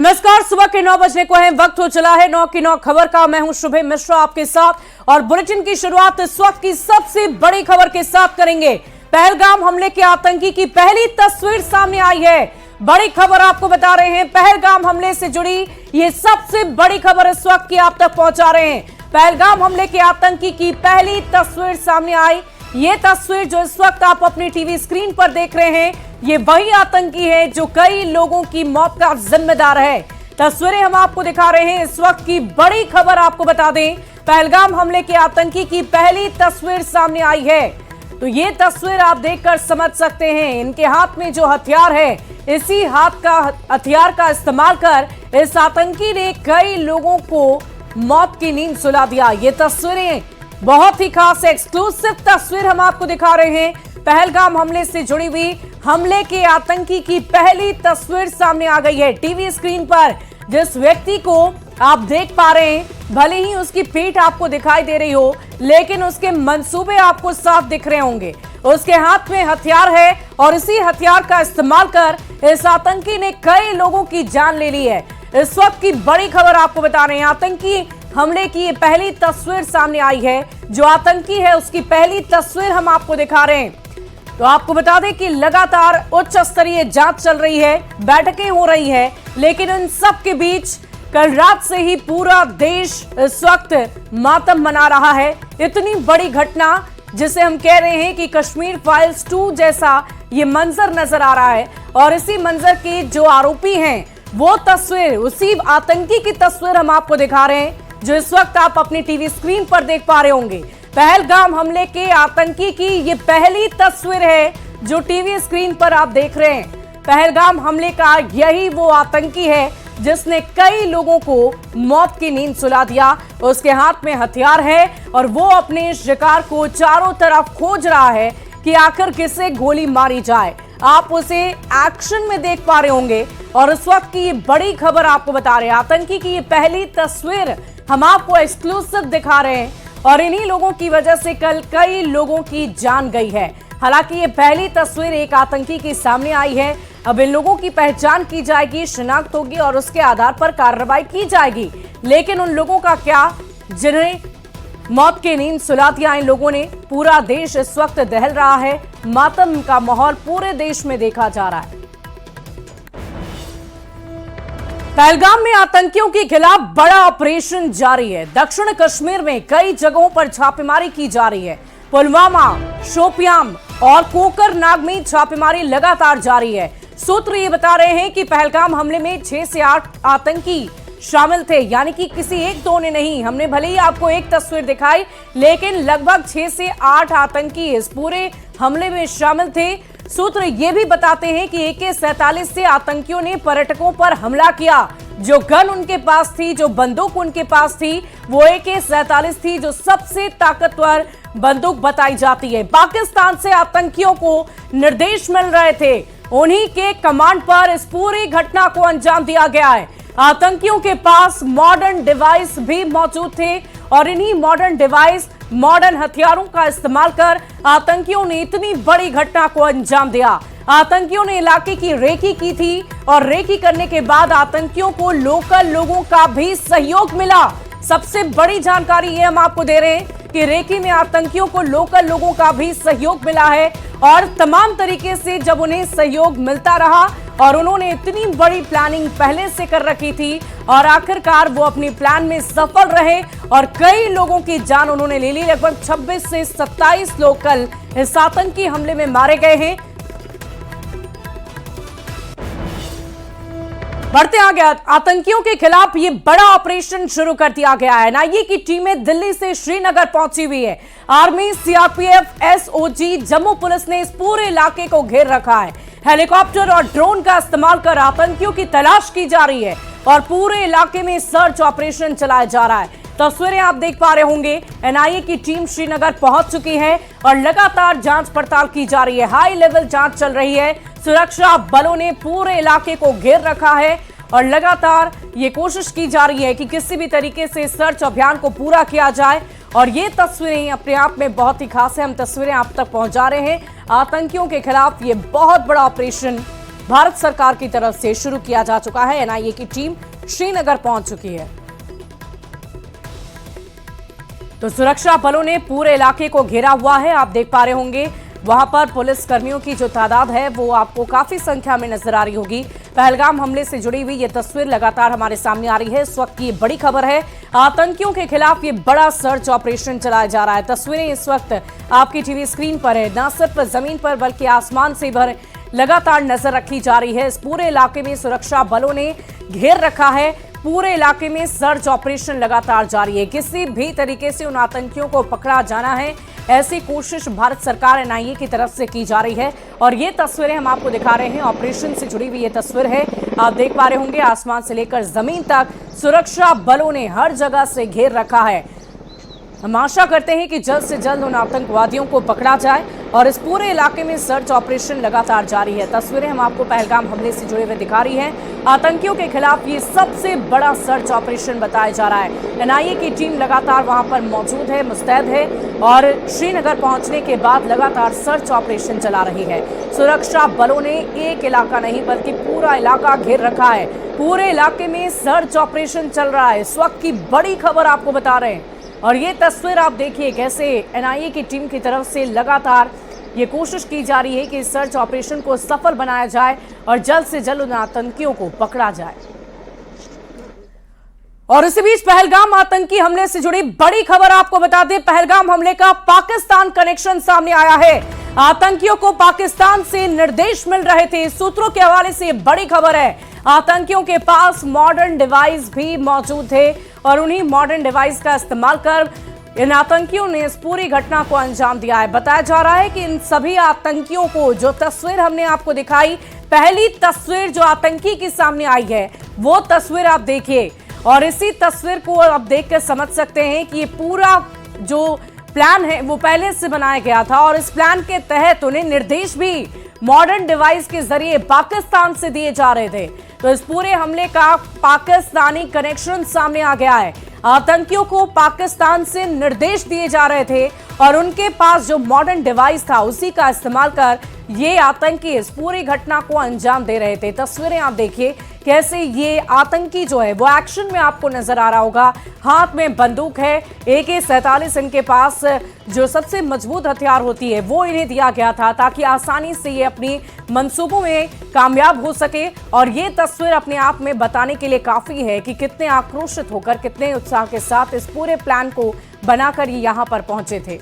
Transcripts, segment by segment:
नमस्कार, सुबह के 9 बजने को है, वक्त हो चला है 9 की 9 खबर का। मैं हूं शुभम मिश्रा आपके साथ और बुलेटिन की शुरुआत इस वक्त की सबसे बड़ी खबर के साथ करेंगे। पहलगाम हमले के आतंकी की पहली तस्वीर सामने आई है। बड़ी खबर आपको बता रहे हैं, पहलगाम हमले से जुड़ी ये सबसे बड़ी खबर इस वक्त की आप तक पहुंचा रहे हैं। पहलगाम हमले के आतंकी की पहली तस्वीर सामने आई। ये तस्वीर जो इस वक्त आप अपनी टीवी स्क्रीन पर देख रहे हैं, ये वही आतंकी है जो कई लोगों की मौत का जिम्मेदार है। तस्वीरें हम आपको दिखा रहे हैं। इस वक्त की बड़ी खबर आपको बता दें, पहलगाम हमले के आतंकी की पहली तस्वीर सामने आई है। तो ये तस्वीर आप देखकर समझ सकते हैं, इनके हाथ में जो हथियार है, इसी हथियार का इस्तेमाल कर इस आतंकी ने कई लोगों को मौत की नींद सुला दिया। ये तस्वीरें बहुत ही खास एक्सक्लूसिव तस्वीर हम आपको दिखा रहे हैं। पहलगाम हमले से जुड़ी हुई हमले के आतंकी की पहली तस्वीर सामने आ गई है। टीवी स्क्रीन पर जिस व्यक्ति को आप देख पा रहे हैं, भले ही उसकी पीठ आपको दिखाई दे रही हो, लेकिन उसके मंसूबे आपको साफ दिख रहे होंगे। उसके हाथ में हथियार है और इसी हथियार का इस्तेमाल कर इस आतंकी ने कई लोगों की जान ले ली है। इस वक्त की बड़ी खबर आपको बता रहे हैं, आतंकी हमले की ये पहली तस्वीर सामने आई है। जो आतंकी है उसकी पहली तस्वीर हम आपको दिखा रहे हैं। तो आपको बता दें कि लगातार उच्च स्तरीय जांच चल रही है, बैठकें हो रही है, लेकिन इन सब के बीच कल रात से ही पूरा देश इस वक्त मातम मना रहा है। इतनी बड़ी घटना जिसे हम कह रहे हैं कि कश्मीर फाइल्स 2 जैसा ये मंजर नजर आ रहा है। और इसी मंजर के जो आरोपी हैं, वो तस्वीर, उसी आतंकी की तस्वीर हम आपको दिखा रहे हैं, जो इस वक्त आप अपनी टीवी स्क्रीन पर देख पा रहे होंगे। पहलगाम हमले के आतंकी की ये पहली तस्वीर है जो टीवी स्क्रीन पर आप देख रहे हैं। पहलगाम हमले का यही वो आतंकी है जिसने कई लोगों को मौत की नींद सुला दिया। उसके हाथ में हथियार है और वो अपने शिकार को चारों तरफ खोज रहा है कि आखिर किसे गोली मारी जाए। आप उसे एक्शन में देख पा रहे होंगे और इस वक्त की ये बड़ी खबर आपको बता रहे हैं। आतंकी की ये पहली तस्वीर हम आपको एक्सक्लूसिव दिखा रहे हैं और इन्हीं लोगों की वजह से कल कई लोगों की जान गई है। हालांकि ये पहली तस्वीर एक आतंकी की सामने आई है। अब इन लोगों की पहचान की जाएगी, शिनाख्त होगी और उसके आधार पर कार्रवाई की जाएगी। लेकिन उन लोगों का क्या जिन्हें मौत की नींद सुला दिया इन लोगों ने? पूरा देश इस वक्त दहल रहा है, मातम का माहौल पूरे देश में देखा जा रहा है। पहलगाम में आतंकियों के खिलाफ बड़ा ऑपरेशन जारी है। दक्षिण कश्मीर में कई जगहों पर छापेमारी की जा रही है। पुलवामा, शोपियान और कोकरनाग में छापेमारी लगातार जारी है। सूत्र ये बता रहे हैं कि पहलगाम हमले में 6 से 8 आतंकी शामिल थे, यानी कि किसी एक दो ने नहीं। हमने भले ही आपको एक तस्वीर दिखाई, लेकिन लगभग 6 से 8 आतंकी इस पूरे हमले में शामिल थे। सूत्र ये भी बताते हैं कि AK-47 से आतंकियों ने पर्यटकों पर हमला किया। जो गन उनके पास थी, जो बंदूक उनके पास थी, वो AK-47 थी, जो सबसे ताकतवर बंदूक बताई जाती है। पाकिस्तान से आतंकियों को निर्देश मिल रहे थे, उन्हीं के कमांड पर इस पूरी घटना को अंजाम दिया गया है। आतंकियों के पास मॉडर्न डिवाइस भी मौजूद थे और इन्हीं मॉडर्न डिवाइस, मॉडर्न हथियारों का इस्तेमाल कर आतंकियों ने इतनी बड़ी घटना को अंजाम दिया। आतंकियों ने इलाके की रेकी की थी और रेकी करने के बाद आतंकियों को लोकल लोगों का भी सहयोग मिला। सबसे बड़ी जानकारी ये हम आपको दे रहे हैं कि रेकी में आतंकियों को लोकल लोगों का भी सहयोग मिला है और तमाम तरीके से जब उन्हें सहयोग मिलता रहा और उन्होंने इतनी बड़ी प्लानिंग पहले से कर रखी थी और आखिरकार वो अपनी प्लान में सफल रहे और कई लोगों की जान उन्होंने ले ली। लगभग 26 से 27 लोग कल इस आतंकी हमले में मारे गए हैं। बढ़ते आगे, आतंकियों के खिलाफ ये बड़ा ऑपरेशन शुरू कर दिया गया है। एनआईए की टीमें दिल्ली से श्रीनगर पहुंची हुई है। Army, CRPF, SOG, Jammu police ने इस पूरे इलाके को घेर रखा है। हेलीकॉप्टर और ड्रोन का इस्तेमाल कर आतंकियों की तलाश की जा रही है और पूरे इलाके में सर्च ऑपरेशन चलाया जा रहा है। तस्वीरें आप देख पा रहे होंगे, एनआईए की टीम श्रीनगर पहुंच चुकी है और लगातार जांच पड़ताल की जा रही है। हाई लेवल जांच चल रही है। सुरक्षा बलों ने पूरे इलाके को घेर रखा है और लगातार ये कोशिश की जा रही है कि किसी भी तरीके से सर्च अभियान को पूरा किया जाए। और ये तस्वीरें अपने आप में बहुत ही खास है, हम तस्वीरें आप तक पहुंचा रहे हैं। आतंकियों के खिलाफ ये बहुत बड़ा ऑपरेशन भारत सरकार की तरफ से शुरू किया जा चुका है। एनआईए की टीम श्रीनगर पहुंच चुकी है। तो सुरक्षा बलों ने पूरे इलाके को घेरा हुआ है। आप देख पा रहे होंगे वहां पर पुलिस कर्मियों की जो तादाद है वो आपको काफी संख्या में नजर आ रही होगी। पहलगाम हमले से जुड़ी हुई ये तस्वीर लगातार हमारे सामने आ रही है। इस वक्त की बड़ी खबर है, आतंकियों के खिलाफ ये बड़ा सर्च ऑपरेशन चलाया जा रहा है। तस्वीरें इस वक्त आपकी टीवी स्क्रीन पर है। न सिर्फ जमीन पर बल्कि आसमान से भर लगातार नजर रखी जा रही है। इस पूरे इलाके में सुरक्षा बलों ने घेर रखा है। पूरे इलाके में सर्च ऑपरेशन लगातार जारी है। किसी भी तरीके से उन आतंकियों को पकड़ा जाना है, ऐसी कोशिश भारत सरकार एनआईए की तरफ से की जा रही है। और ये तस्वीरें हम आपको दिखा रहे हैं, ऑपरेशन से जुड़ी हुई ये तस्वीर है। आप देख पा रहे होंगे आसमान से लेकर जमीन तक सुरक्षा बलों ने हर जगह से घेर रखा है। हम आशा करते हैं कि जल्द से जल्द उन आतंकवादियों को पकड़ा जाए और इस पूरे इलाके में सर्च ऑपरेशन लगातार जारी है। तस्वीरें हम आपको पहलगाम हमले से जुड़े हुए दिखा रही हैं। आतंकियों के खिलाफ ये सबसे बड़ा सर्च ऑपरेशन बताया जा रहा है। एनआईए की टीम लगातार वहां पर मौजूद है, मुस्तैद है और श्रीनगर पहुंचने के बाद लगातार सर्च ऑपरेशन चला रही है। सुरक्षा बलों ने एक इलाका नहीं बल्कि पूरा इलाका घेर रखा है। पूरे इलाके में सर्च ऑपरेशन चल रहा है। इस वक्त की बड़ी खबर आपको बता रहे हैं और ये तस्वीर आप देखिए कैसे एनआईए की टीम की तरफ से लगातार ये कोशिश की जा रही है कि इस सर्च ऑपरेशन को सफल बनाया जाए और जल्द से जल्द उन आतंकियों को पकड़ा जाए। और इसी बीच पहलगाम आतंकी हमले से जुड़ी बड़ी खबर आपको बता दें। पहलगाम हमले का पाकिस्तान कनेक्शन सामने आया है। आतंकियों को पाकिस्तान से निर्देश मिल रहे थे। सूत्रों के हवाले से बड़ी खबर है, आतंकियों के पास मॉडर्न डिवाइस भी मौजूद थे और उन्हीं मॉडर्न डिवाइस का इस्तेमाल कर इन आतंकियों ने इस पूरी घटना को अंजाम दिया है। बताया जा रहा है कि इन सभी आतंकियों को, जो तस्वीर हमने आपको दिखाई, पहली तस्वीर जो आतंकी की सामने आई है वो तस्वीर आप देखिए और इसी तस्वीर को आप देखकर समझ सकते हैं कि ये पूरा जो प्लान है वो पहले से बनाया गया था और इस प्लान के तहत उन्हें निर्देश भी मॉडर्न डिवाइस के जरिए पाकिस्तान से दिए जा रहे थे। तो इस पूरे हमले का पाकिस्तानी कनेक्शन सामने आ गया है। आतंकियों को पाकिस्तान से निर्देश दिए जा रहे थे और उनके पास जो मॉडर्न डिवाइस था उसी का इस्तेमाल कर ये आतंकी इस पूरी घटना को अंजाम दे रहे थे। तस्वीरें आप देखिए कैसे ये आतंकी जो है वो एक्शन में आपको नजर आ रहा होगा। हाथ में बंदूक है, AK-47 इनके पास जो सबसे मजबूत हथियार होती है वो इन्हें दिया गया था ताकि आसानी से ये अपनी मंसूबों में कामयाब हो सके। और ये तस्वीर अपने आप में बताने के लिए काफी है कि कितने आक्रोशित होकर, कितने उत्साह के साथ इस पूरे प्लान को बनाकर ये यहां पर पहुंचे थे।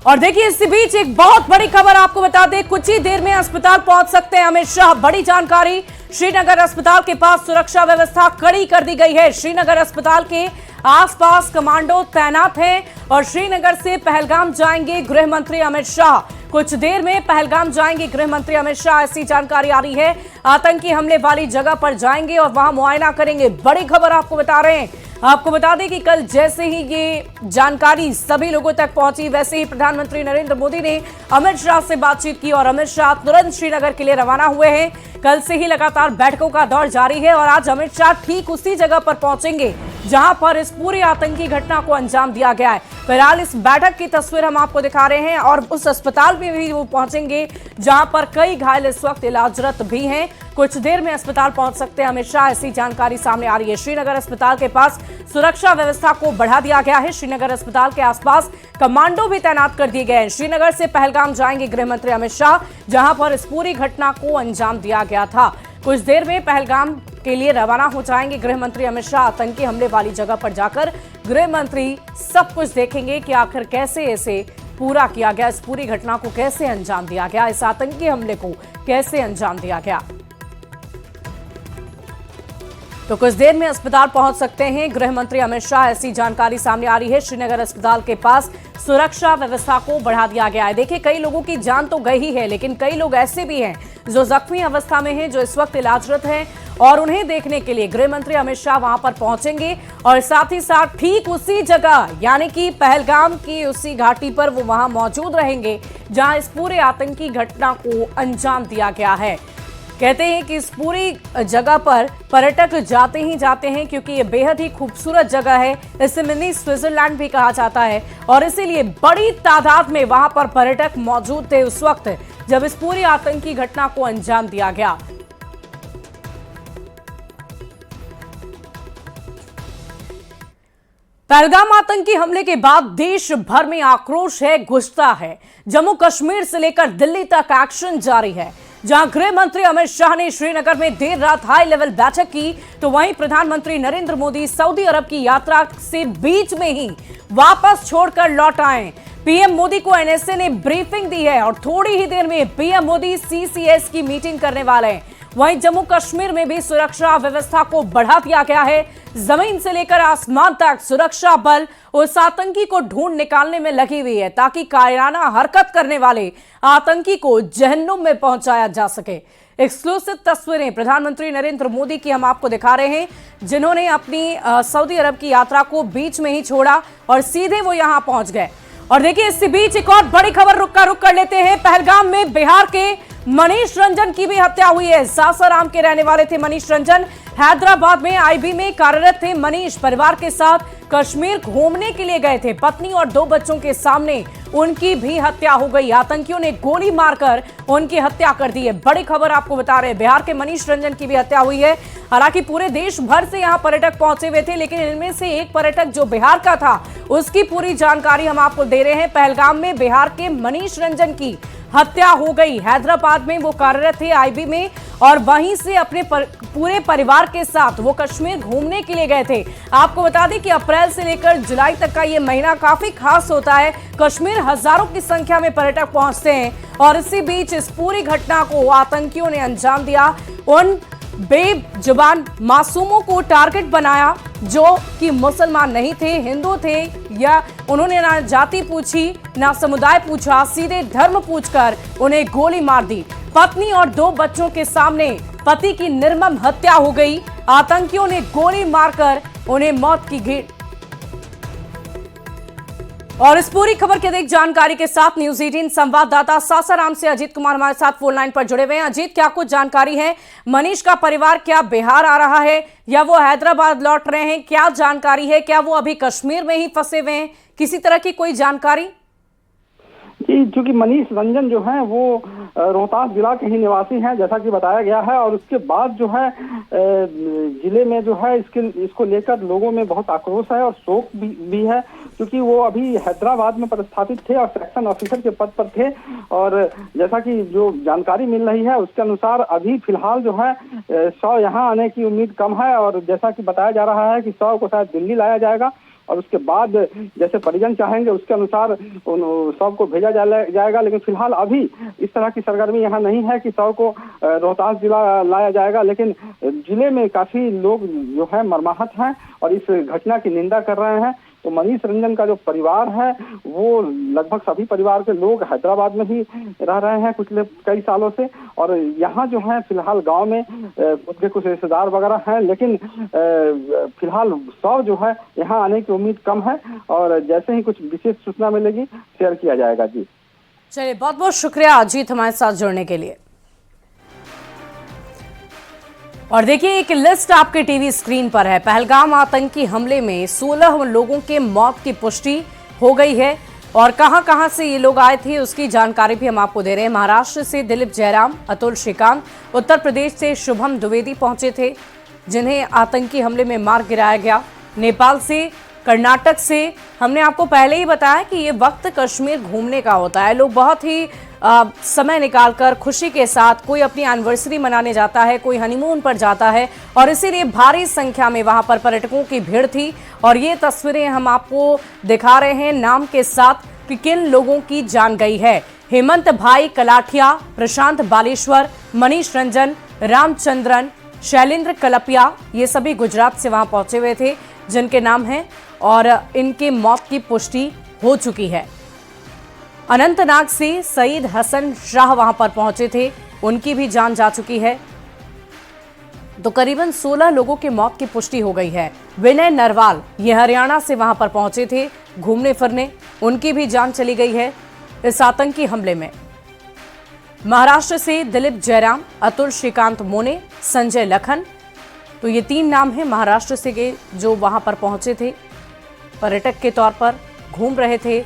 और देखिए इसी बीच एक बहुत बड़ी खबर आपको बता दें, कुछ ही देर में अस्पताल पहुंच सकते हैं अमित शाह। बड़ी जानकारी, श्रीनगर अस्पताल के पास सुरक्षा व्यवस्था कड़ी कर दी गई है। श्रीनगर अस्पताल के आसपास कमांडो तैनात हैं और श्रीनगर से पहलगाम जाएंगे गृह मंत्री अमित शाह। कुछ देर में पहलगाम जाएंगे गृह मंत्री अमित शाह, ऐसी जानकारी आ रही है। आतंकी हमले वाली जगह पर जाएंगे और वहां मुआयना करेंगे। बड़ी खबर आपको बता रहे हैं। आपको बता दें कि कल जैसे ही ये जानकारी सभी लोगों तक पहुंची, वैसे ही प्रधानमंत्री नरेंद्र मोदी ने अमित शाह से बातचीत की और अमित शाह तुरंत श्रीनगर के लिए रवाना हुए हैं। कल से ही लगातार बैठकों का दौर जारी है और आज अमित शाह ठीक उसी जगह पर पहुंचेंगे जहां पर इस पूरी आतंकी घटना को अंजाम दिया गया है। फिलहाल इस बैठक की तस्वीर हम आपको दिखा रहे हैं और उस अस्पताल में भी वो पहुंचेंगे जहां पर कई घायल इस वक्त इलाजरत भी हैं। कुछ देर में अस्पताल पहुंच सकते हैं अमित शाह, ऐसी जानकारी सामने आ रही है। श्रीनगर अस्पताल के पास सुरक्षा व्यवस्था को बढ़ा दिया गया है। श्रीनगर अस्पताल के आसपास कमांडो भी तैनात कर दिए गए हैं। श्रीनगर से पहलगाम जाएंगे गृह मंत्री अमित शाह, जहां पर इस पूरी घटना को अंजाम दिया गया था। कुछ देर में पहलगाम के लिए रवाना हो जाएंगे गृह मंत्री अमित शाह। आतंकी हमले वाली जगह पर जाकर गृह मंत्री सब कुछ देखेंगे कि आखिर कैसे इसे पूरा किया गया, इस पूरी घटना को कैसे अंजाम दिया गया, इस आतंकी हमले को कैसे अंजाम दिया गया। तो कुछ देर में अस्पताल पहुंच सकते हैं गृह मंत्री अमित शाह, ऐसी जानकारी सामने आ रही है। श्रीनगर अस्पताल के पास सुरक्षा व्यवस्था को बढ़ा दिया गया है। देखिए कई लोगों की जान तो गई ही है, लेकिन कई लोग ऐसे भी हैं जो जख्मी अवस्था में हैं, जो इस वक्त इलाजरत हैं और उन्हें देखने के लिए गृह मंत्री अमित शाह वहां पर पहुंचेंगे और साथ ही साथ ठीक उसी जगह यानी कि पहलगाम की उसी घाटी पर वो वहां मौजूद रहेंगे जहां इस पूरे आतंकी घटना को अंजाम दिया गया है। कहते हैं कि इस पूरी जगह पर पर्यटक जाते ही जाते हैं क्योंकि ये बेहद ही खूबसूरत जगह है। इसे मिनी स्विट्जरलैंड भी कहा जाता है और इसीलिए बड़ी तादाद में वहां पर पर्यटक मौजूद थे उस वक्त जब इस पूरी आतंकी घटना को अंजाम दिया गया। पहलगाम आतंकी हमले के बाद देश भर में आक्रोश है, गुस्सा है। जम्मू कश्मीर से लेकर दिल्ली तक एक्शन जारी है। जहां गृह मंत्री अमित शाह ने श्रीनगर में देर रात हाई लेवल बैठक की, तो वहीं प्रधानमंत्री नरेंद्र मोदी सऊदी अरब की यात्रा से बीच में ही वापस छोड़कर लौट आए। पीएम मोदी को एनएसए ने ब्रीफिंग दी है और थोड़ी ही देर में पीएम मोदी सीसीएस की मीटिंग करने वाले हैं। वहीं जम्मू कश्मीर में भी सुरक्षा व्यवस्था को बढ़ा दिया गया है। जमीन से लेकर आसमान तक सुरक्षा बल उस आतंकी को ढूंढ निकालने में लगी हुई है ताकि कायराना हरकत करने वाले आतंकी को जहन्नुम में पहुंचाया जा सके। एक्सक्लूसिव तस्वीरें प्रधानमंत्री नरेंद्र मोदी की हम आपको दिखा रहे हैं, जिन्होंने अपनी सऊदी अरब की यात्रा को बीच में ही छोड़ा और सीधे वो यहां पहुंच गए। और देखिए, इसी बीच एक और बड़ी खबर रुक कर लेते हैं। पहलगाम में बिहार के मनीष रंजन की भी हत्या हुई है। सासाराम के रहने वाले थे मनीष रंजन। हैदराबाद में आईबी में कार्यरत थे मनीष। परिवार के साथ कश्मीर घूमने के लिए गए थे। पत्नी और 2 बच्चों के सामने उनकी भी हत्या हो गई। आतंकियों ने गोली मारकर उनकी हत्या कर दी है। बड़ी खबर आपको बता रहे हैं, बिहार के मनीष रंजन की भी हत्या हुई है। हालांकि पूरे देश भर से यहां पर्यटक पहुंचे हुए थे, लेकिन इनमें से एक पर्यटक जो बिहार का था उसकी पूरी जानकारी हम आपको दे रहे हैं। पहलगाम में बिहार के मनीष रंजन की हत्या हो गई। हैदराबाद में वो कार्यरत थे आईबी में और वहीं से अपने पूरे परिवार के साथ वो कश्मीर घूमने के लिए गए थे। आपको बता दें कि अप्रैल से लेकर जुलाई तक का ये महीना काफी खास होता है। कश्मीर हजारों की संख्या में पर्यटक पहुंचते हैं और इसी बीच इस पूरी घटना को आतंकियों ने अंजाम दिया। उन बेजुबान मासूमों को टारगेट बनाया जो कि मुसलमान नहीं थे, हिंदू थे, या उन्होंने ना जाति पूछी ना समुदाय पूछा, सीधे धर्म पूछकर उन्हें गोली मार दी। पत्नी और 2 बच्चों के सामने पति की निर्मम हत्या हो गई। आतंकियों ने गोली मारकर उन्हें मौत की घेर। और इस पूरी खबर की अधिक जानकारी के साथ न्यूज 18 संवाददाता सासाराम से अजीत कुमार हमारे साथ फोन लाइन पर जुड़े हुए हैं। अजीत, क्या कुछ जानकारी है? मनीष का परिवार क्या बिहार आ रहा है या वो हैदराबाद लौट रहे हैं? क्या जानकारी है? क्या वो अभी कश्मीर में ही फंसे हुए हैं? किसी तरह की कोई जानकारी? जी, चूंकि मनीष रंजन जो है वो रोहतास जिला के ही निवासी हैं, जैसा कि बताया गया है। और उसके बाद जो है जिले में जो है इसको लेकर लोगों में बहुत आक्रोश है और शोक भी है, क्योंकि वो अभी हैदराबाद में पदस्थापित थे और सेक्शन ऑफिसर के पद पर थे। और जैसा कि जो जानकारी मिल रही है उसके अनुसार अभी फिलहाल जो है 100 यहाँ आने की उम्मीद कम है। और जैसा कि बताया जा रहा है कि 100 को शायद दिल्ली लाया जाएगा और उसके बाद जैसे परिजन चाहेंगे उसके अनुसार सबको भेजा जाएगा। लेकिन फिलहाल अभी इस तरह की सरगर्मी यहाँ नहीं है कि 100 को रोहतास जिला लाया जाएगा। लेकिन जिले में काफी लोग जो है मर्माहत हैं और इस घटना की निंदा कर रहे हैं। तो मनीष रंजन का जो परिवार है वो लगभग सभी परिवार के लोग हैदराबाद में ही रह रहे हैं पिछले कई सालों से। और यहाँ जो है फिलहाल गांव में उनके कुछ रिश्तेदार वगैरह हैं, लेकिन फिलहाल सब जो है यहाँ आने की उम्मीद कम है। और जैसे ही कुछ विशेष सूचना मिलेगी शेयर किया जाएगा। जी चलिए, बहुत बहुत शुक्रिया अजीत हमारे साथ जुड़ने के लिए। और देखिए, एक लिस्ट आपके टीवी स्क्रीन पर है। पहलगाम आतंकी हमले में 16 लोगों के मौत की पुष्टि हो गई है और कहां से ये लोग आए थे उसकी जानकारी भी हम आपको दे रहे हैं। महाराष्ट्र से दिलीप जयराम, अतुल श्रीकांत, उत्तर प्रदेश से शुभम द्विवेदी पहुंचे थे जिन्हें आतंकी हमले में मार गिराया गया। नेपाल से, कर्नाटक से, हमने आपको पहले ही बताया कि ये वक्त कश्मीर घूमने का होता है। लोग बहुत ही समय निकालकर खुशी के साथ कोई अपनी एनिवर्सरी मनाने जाता है, कोई हनीमून पर जाता है और इसीलिए भारी संख्या में वहां पर पर्यटकों की भीड़ थी। और ये तस्वीरें हम आपको दिखा रहे हैं नाम के साथ कि किन लोगों की जान गई है। हेमंत भाई कलाठिया, प्रशांत बालेश्वर, मनीष रंजन, रामचंद्रन, शैलेंद्र कलपिया, ये सभी गुजरात से वहां पहुंचे हुए थे जिनके नाम हैं और इनके मौत की पुष्टि हो चुकी है। अनंतनाग से सईद हसन शाह वहां पर पहुंचे थे, उनकी भी जान जा चुकी है। तो करीबन 16 लोगों की मौत की पुष्टि हो गई है। विनय नरवाल, ये हरियाणा से वहां पर पहुंचे थे घूमने फिरने, उनकी भी जान चली गई है इस आतंकी हमले में। महाराष्ट्र से दिलीप जयराम, अतुल श्रीकांत मोने, संजय लखन, तो ये 3 नाम हैं महाराष्ट्र से के जो वहां पर पहुंचे थे, पर्यटक के तौर पर घूम रहे थे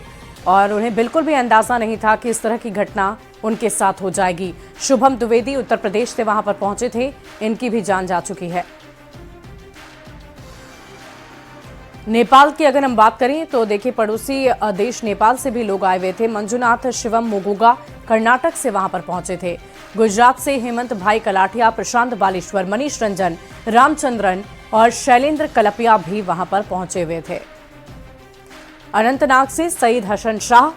और उन्हें बिल्कुल भी अंदाजा नहीं था कि इस तरह की घटना उनके साथ हो जाएगी। शुभम द्विवेदी उत्तर प्रदेश से वहां पर पहुंचे थे, इनकी भी जान जा चुकी है। नेपाल की अगर हम बात करें तो देखिए पड़ोसी देश नेपाल से भी लोग आए हुए थे। मंजुनाथ शिवम मोगुगा कर्नाटक से वहां पर पहुंचे थे। गुजरात से हेमंत भाई कलाठिया, प्रशांत बालेश्वर, मनीष रंजन, रामचंद्रन और शैलेंद्र कलपिया भी वहां पर पहुंचे हुए थे। अनंतनाग से सईद हसन शाह,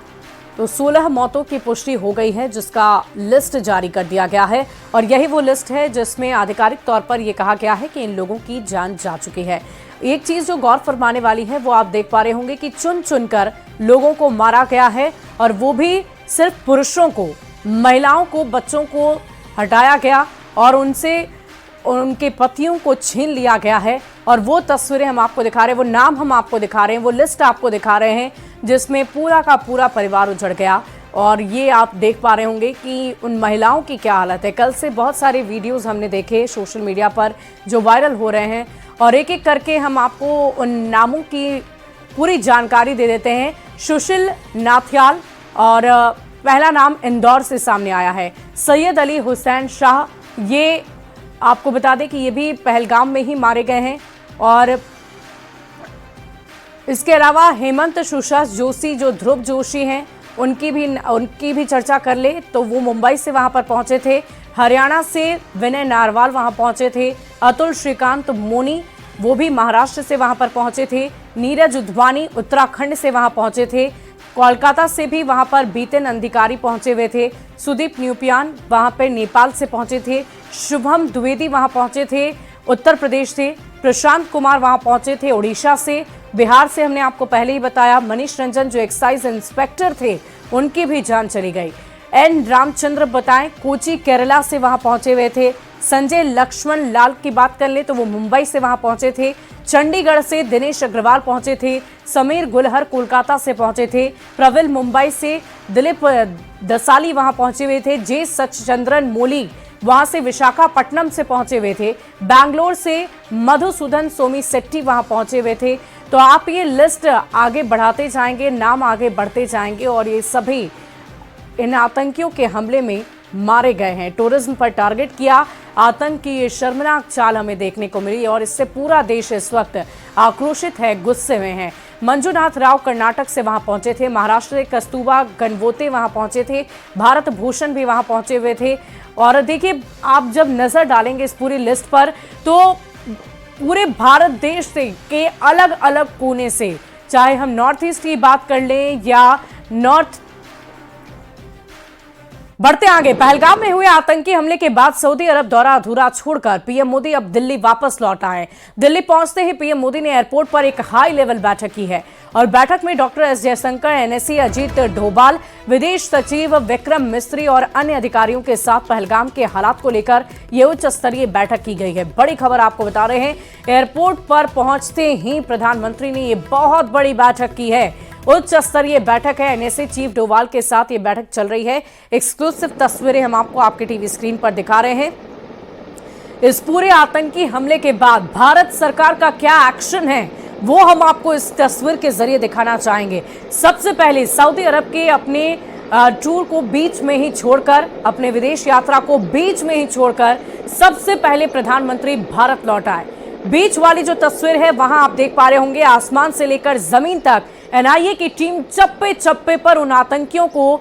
तो 16 मौतों की पुष्टि हो गई है जिसका लिस्ट जारी कर दिया गया है और यही वो लिस्ट है जिसमें आधिकारिक तौर पर यह कहा गया है कि इन लोगों की जान जा चुकी है। एक चीज जो गौर फरमाने वाली है वो आप देख पा रहे होंगे कि चुन चुनकर लोगों को मारा गया है और वो भी सिर्फ पुरुषों को, महिलाओं को, बच्चों को हटाया गया और उनसे उनके पतियों को छीन लिया गया है। और वो तस्वीरें हम आपको दिखा रहे हैं, वो नाम हम आपको दिखा रहे हैं, वो लिस्ट आपको दिखा रहे हैं जिसमें पूरा का पूरा परिवार उजड़ गया। और ये आप देख पा रहे होंगे कि उन महिलाओं की क्या हालत है। कल से बहुत सारे वीडियोस हमने देखे सोशल मीडिया पर जो वायरल हो रहे हैं और एक एक करके हम आपको उन नामों की पूरी जानकारी दे देते हैं। सुशील नाथियाल और पहला नाम इंदौर से सामने आया है। सैयद अली हुसैन शाह, ये आपको बता दें कि ये भी पहलगाम में ही मारे गए हैं। और इसके अलावा हेमंत सुशास जोशी जो ध्रुव जोशी हैं उनकी भी चर्चा कर ले तो वो मुंबई से वहां पर पहुंचे थे। हरियाणा से विनय नारवाल वहां पहुंचे थे। अतुल श्रीकांत मोनी वो भी महाराष्ट्र से वहां पर पहुंचे थे। नीरज उध्वानी उत्तराखंड से वहां पहुंचे थे। कोलकाता से भी वहां पर बीतेन अधिकारी पहुंचे हुए थे। सुदीप न्यूपियान वहां पर नेपाल से पहुंचे थे। शुभम द्विवेदी वहां पहुंचे थे उत्तर प्रदेश से। प्रशांत कुमार वहां पहुंचे थे उड़ीसा से। बिहार से हमने आपको पहले ही बताया। मनीष रंजन जो एक्साइज इंस्पेक्टर थे उनकी भी जान चली गई। एन रामचंद्र बताएं कोची केरला से वहां पहुंचे हुए थे। संजय लक्ष्मण लाल की बात कर ले तो वो मुंबई से वहां पहुंचे थे। चंडीगढ़ से दिनेश अग्रवाल पहुंचे थे। समीर गुलहर कोलकाता से पहुंचे थे। प्रविल मुंबई से। दिलीप दसाली वहां पहुंचे हुए थे। जे सचचंद्रन मोली वहां से विशाखापट्टनम से पहुंचे हुए थे। बैंगलोर से मधुसूदन सोमी सेट्टी वहां पहुंचे हुए थे। तो आप ये लिस्ट आगे बढ़ाते जाएंगे, नाम आगे बढ़ते जाएंगे और ये सभी इन आतंकियों के हमले में मारे गए हैं। टूरिज्म पर टारगेट किया आतंक की ये शर्मनाक चाल हमें देखने को मिली और इससे पूरा देश इस वक्त आक्रोशित है, गुस्से में है। मंजुनाथ राव कर्नाटक से वहां पहुंचे थे। महाराष्ट्र से कस्तूरबा गणवोते वहां पहुंचे थे। भारत भूषण भी वहां पहुंचे हुए थे। और देखिए आप जब नजर डालेंगे इस पूरी लिस्ट पर तो पूरे भारत देश से के अलग अलग कोने से, चाहे हम नॉर्थ ईस्ट की बात कर लें या नॉर्थ। बढ़ते आगे, पहलगाम में हुए आतंकी हमले के बाद सऊदी अरब दौरा अधूरा छोड़कर पीएम मोदी अब दिल्ली वापस लौट आए। दिल्ली पहुंचते ही पीएम मोदी ने एयरपोर्ट पर एक हाई लेवल बैठक की है और बैठक में doctor S Jaishankar, NSC Ajit Doval, विदेश सचिव विक्रम मिस्त्री और अन्य अधिकारियों के साथ पहलगाम के हालात को लेकर ये उच्च स्तरीय बैठक की गई है। बड़ी खबर आपको बता रहे हैं, एयरपोर्ट पर पहुंचते ही प्रधानमंत्री ने ये बहुत बड़ी बैठक की है। उच्च स्तरीय बैठक है। एनएसए चीफ डोभाल के साथ ये बैठक चल रही है। एक्सक्लूसिव तस्वीरें हम आपको आपके टीवी स्क्रीन पर दिखा रहे हैं। इस पूरे आतंकी हमले के बाद भारत सरकार का क्या एक्शन है वो हम आपको इस तस्वीर के जरिए दिखाना चाहेंगे। सबसे पहले सऊदी अरब के अपने टूर को बीच में ही छोड़कर, अपने विदेश यात्रा को बीच में ही छोड़कर सबसे पहले प्रधानमंत्री भारत लौट आए। बीच वाली जो तस्वीर है वहां आप देख पा रहे होंगे आसमान से लेकर जमीन तक एनआईए की टीम चप्पे चप्पे पर उन आतंकियों को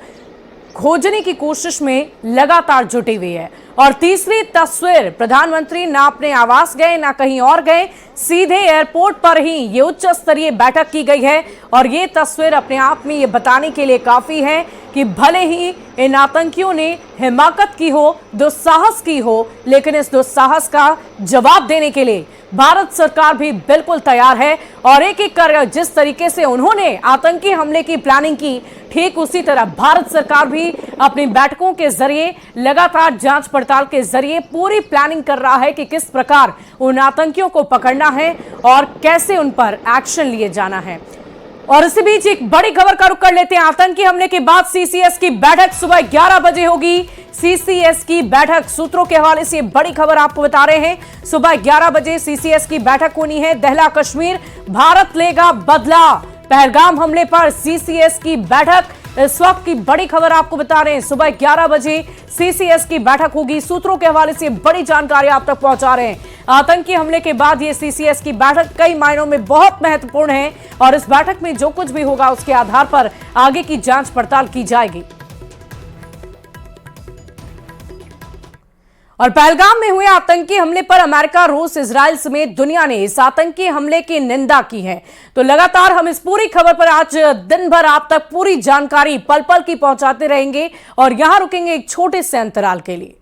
खोजने की कोशिश में लगातार जुटी हुई है। और तीसरी तस्वीर, प्रधानमंत्री ना अपने आवास गए ना कहीं और गए, सीधे एयरपोर्ट पर ही ये उच्च स्तरीय बैठक की गई है। और ये तस्वीर अपने आप में ये बताने के लिए काफी है कि भले ही इन आतंकियों ने हिमाकत की हो, दुस्साहस की हो, लेकिन इस दुस्साहस का जवाब देने के लिए भारत सरकार भी बिल्कुल तैयार है। और एक एक कर जिस तरीके से उन्होंने आतंकी हमले की प्लानिंग की, ठीक उसी तरह भारत सरकार भी अपनी बैठकों के जरिए, लगातार जांच पड़ताल के जरिए पूरी प्लानिंग कर रहा है कि किस प्रकार उन आतंकियों को पकड़ना है और कैसे उन पर एक्शन लिए जाना है। और इसी बीच एक बड़ी खबर का रुख कर लेते हैं। आतंकी हमले के बाद सीसीएस की बैठक सुबह 11 बजे होगी। सीसीएस की बैठक, सूत्रों के हवाले से बड़ी खबर आपको बता रहे हैं। सुबह 11 बजे सीसीएस की बैठक होनी है। दहला कश्मीर, भारत लेगा बदला। पहलगाम हमले पर सीसीएस की बैठक, इस वक्त की बड़ी खबर आपको बता रहे हैं। सुबह 11 बजे सीसीएस की बैठक होगी। सूत्रों के हवाले से बड़ी जानकारी आप तक पहुंचा रहे हैं। आतंकी हमले के बाद ये सीसीएस की बैठक कई मायनों में बहुत महत्वपूर्ण है और इस बैठक में जो कुछ भी होगा उसके आधार पर आगे की जांच पड़ताल की जाएगी। और पहलगाम में हुए आतंकी हमले पर अमेरिका, रूस, इजराइल समेत दुनिया ने इस आतंकी हमले की निंदा की है। तो लगातार हम इस पूरी खबर पर आज दिन भर आप तक पूरी जानकारी पल पल की पहुंचाते रहेंगे और यहां रुकेंगे एक छोटे से अंतराल के लिए।